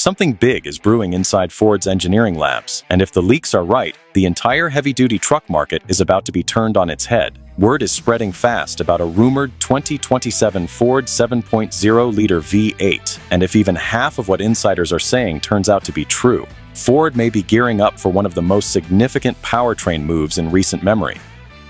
Something big is brewing inside Ford's engineering labs, and if the leaks are right, the entire heavy-duty truck market is about to be turned on its head. Word is spreading fast about a rumored 2027 Ford 7.0-liter V8, and if even half of what insiders are saying turns out to be true, Ford may be gearing up for one of the most significant powertrain moves in recent memory.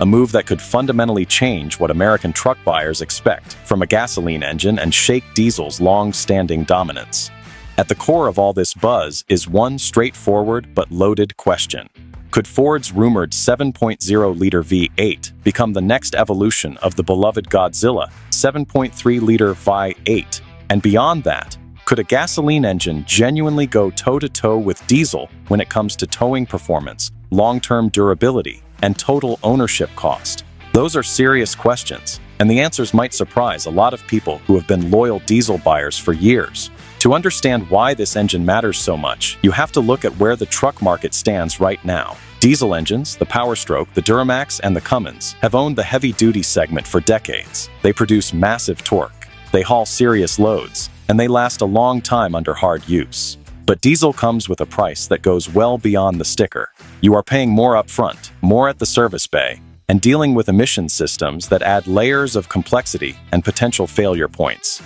A move that could fundamentally change what American truck buyers expect from a gasoline engine and shake diesel's long-standing dominance. At the core of all this buzz is one straightforward but loaded question. Could Ford's rumored 7.0-liter V8 become the next evolution of the beloved Godzilla 7.3-liter V8? And beyond that, could a gasoline engine genuinely go toe-to-toe with diesel when it comes to towing performance, long-term durability, and total ownership cost? Those are serious questions, and the answers might surprise a lot of people who have been loyal diesel buyers for years. To understand why this engine matters so much, you have to look at where the truck market stands right now. Diesel engines, the Power Stroke, the Duramax, and the Cummins, have owned the heavy-duty segment for decades. They produce massive torque, they haul serious loads, and they last a long time under hard use. But diesel comes with a price that goes well beyond the sticker. You are paying more upfront, more at the service bay, and dealing with emission systems that add layers of complexity and potential failure points.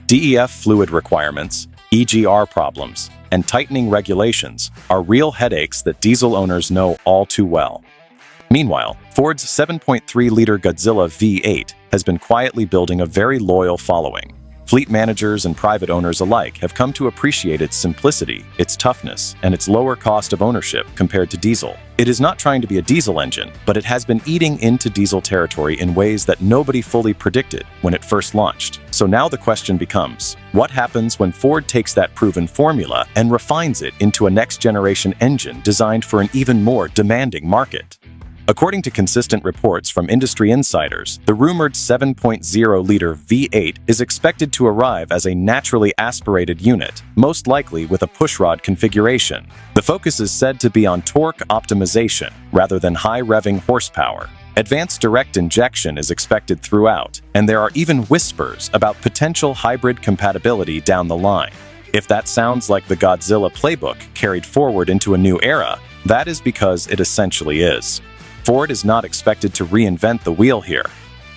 DEF fluid requirements, EGR problems, and tightening regulations are real headaches that diesel owners know all too well. Meanwhile, Ford's 7.3-liter Godzilla V8 has been quietly building a very loyal following. Fleet managers and private owners alike have come to appreciate its simplicity, its toughness, and its lower cost of ownership compared to diesel. It is not trying to be a diesel engine, but it has been eating into diesel territory in ways that nobody fully predicted when it first launched. So now the question becomes, what happens when Ford takes that proven formula and refines it into a next-generation engine designed for an even more demanding market? According to consistent reports from industry insiders, the rumored 7.0-liter V8 is expected to arrive as a naturally aspirated unit, most likely with a pushrod configuration. The focus is said to be on torque optimization rather than high-revving horsepower. Advanced direct injection is expected throughout, and there are even whispers about potential hybrid compatibility down the line. If that sounds like the Godzilla playbook carried forward into a new era, that is because it essentially is. Ford is not expected to reinvent the wheel here.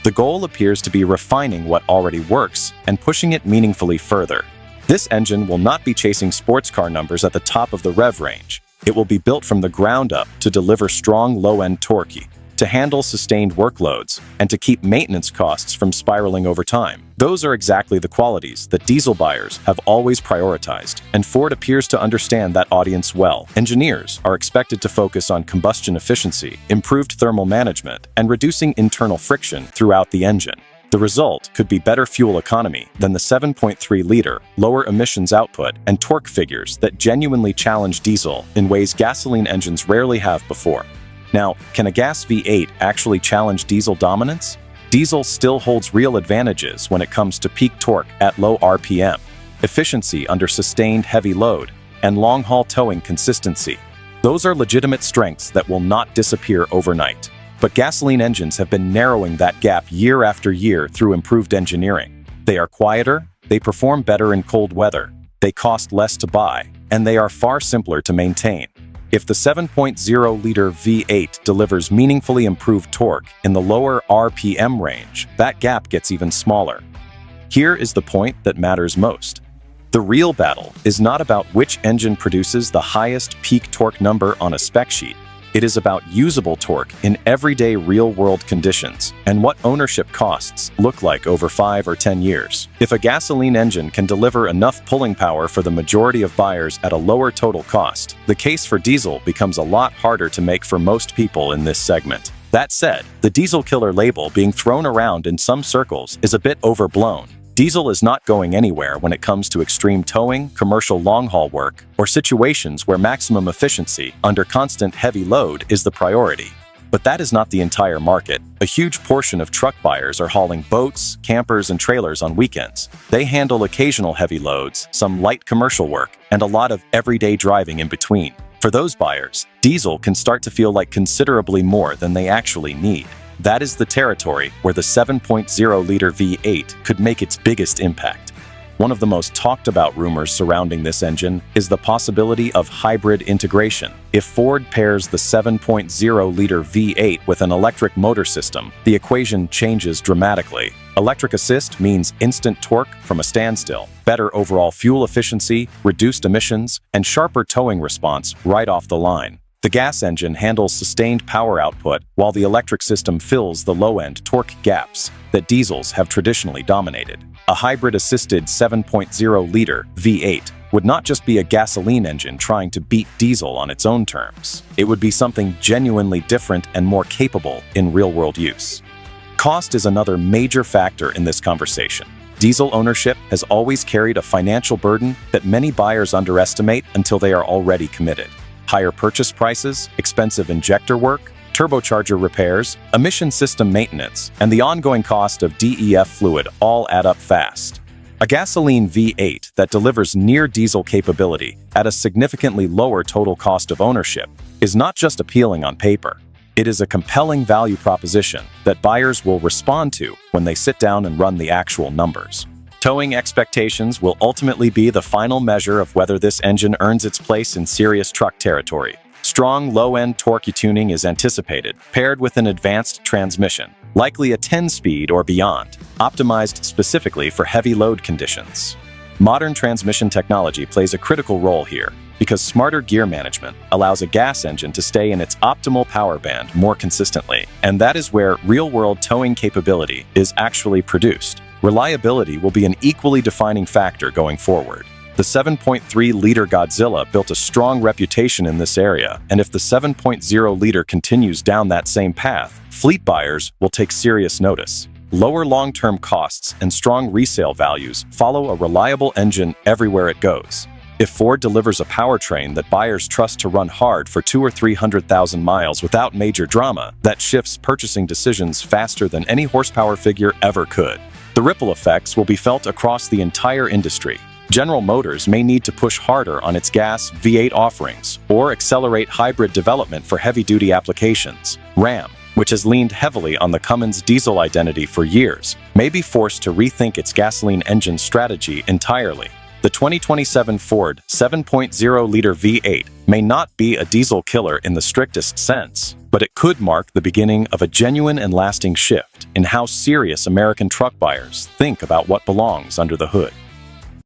The goal appears to be refining what already works and pushing it meaningfully further. This engine will not be chasing sports car numbers at the top of the rev range. It will be built from the ground up to deliver strong low-end torque, to handle sustained workloads, and to keep maintenance costs from spiraling over time. Those are exactly the qualities that diesel buyers have always prioritized, and Ford appears to understand that audience well. Engineers are expected to focus on combustion efficiency, improved thermal management, and reducing internal friction throughout the engine. The result could be better fuel economy than the 7.3-liter, lower emissions output, and torque figures that genuinely challenge diesel in ways gasoline engines rarely have before. Now, can a gas V8 actually challenge diesel dominance? Diesel still holds real advantages when it comes to peak torque at low RPM, efficiency under sustained heavy load, and long-haul towing consistency. Those are legitimate strengths that will not disappear overnight. But gasoline engines have been narrowing that gap year after year through improved engineering. They are quieter, they perform better in cold weather, they cost less to buy, and they are far simpler to maintain. If the 7.0-liter V8 delivers meaningfully improved torque in the lower RPM range, that gap gets even smaller. Here is the point that matters most. The real battle is not about which engine produces the highest peak torque number on a spec sheet. It is about usable torque in everyday real-world conditions and what ownership costs look like over 5 or 10 years. If a gasoline engine can deliver enough pulling power for the majority of buyers at a lower total cost, the case for diesel becomes a lot harder to make for most people in this segment. That said, the diesel killer label being thrown around in some circles is a bit overblown. Diesel is not going anywhere when it comes to extreme towing, commercial long-haul work, or situations where maximum efficiency under constant heavy load is the priority. But that is not the entire market. A huge portion of truck buyers are hauling boats, campers, and trailers on weekends. They handle occasional heavy loads, some light commercial work, and a lot of everyday driving in between. For those buyers, diesel can start to feel like considerably more than they actually need. That is the territory where the 7.0-liter V8 could make its biggest impact. One of the most talked about rumors surrounding this engine is the possibility of hybrid integration. If Ford pairs the 7.0-liter V8 with an electric motor system, the equation changes dramatically. Electric assist means instant torque from a standstill, better overall fuel efficiency, reduced emissions, and sharper towing response right off the line. The gas engine handles sustained power output, while the electric system fills the low-end torque gaps that diesels have traditionally dominated. A hybrid-assisted 7.0-liter V8 would not just be a gasoline engine trying to beat diesel on its own terms. It would be something genuinely different and more capable in real-world use. Cost is another major factor in this conversation. Diesel ownership has always carried a financial burden that many buyers underestimate until they are already committed. Higher purchase prices, expensive injector work, turbocharger repairs, emission system maintenance, and the ongoing cost of DEF fluid all add up fast. A gasoline V8 that delivers near-diesel capability at a significantly lower total cost of ownership is not just appealing on paper. It is a compelling value proposition that buyers will respond to when they sit down and run the actual numbers. Towing expectations will ultimately be the final measure of whether this engine earns its place in serious truck territory. Strong low-end torque tuning is anticipated, paired with an advanced transmission, likely a 10-speed or beyond, optimized specifically for heavy load conditions. Modern transmission technology plays a critical role here, because smarter gear management allows a gas engine to stay in its optimal power band more consistently, and that is where real-world towing capability is actually produced. Reliability will be an equally defining factor going forward. The 7.3-liter Godzilla built a strong reputation in this area, and if the 7.0-liter continues down that same path, fleet buyers will take serious notice. Lower long-term costs and strong resale values follow a reliable engine everywhere it goes. If Ford delivers a powertrain that buyers trust to run hard for 200,000 or 300,000 miles without major drama, that shifts purchasing decisions faster than any horsepower figure ever could. The ripple effects will be felt across the entire industry. General Motors may need to push harder on its gas V8 offerings or accelerate hybrid development for heavy-duty applications. Ram, which has leaned heavily on the Cummins diesel identity for years, may be forced to rethink its gasoline engine strategy entirely. The 2027 Ford 7.0-liter V8 may not be a diesel killer in the strictest sense, but it could mark the beginning of a genuine and lasting shift in how serious American truck buyers think about what belongs under the hood.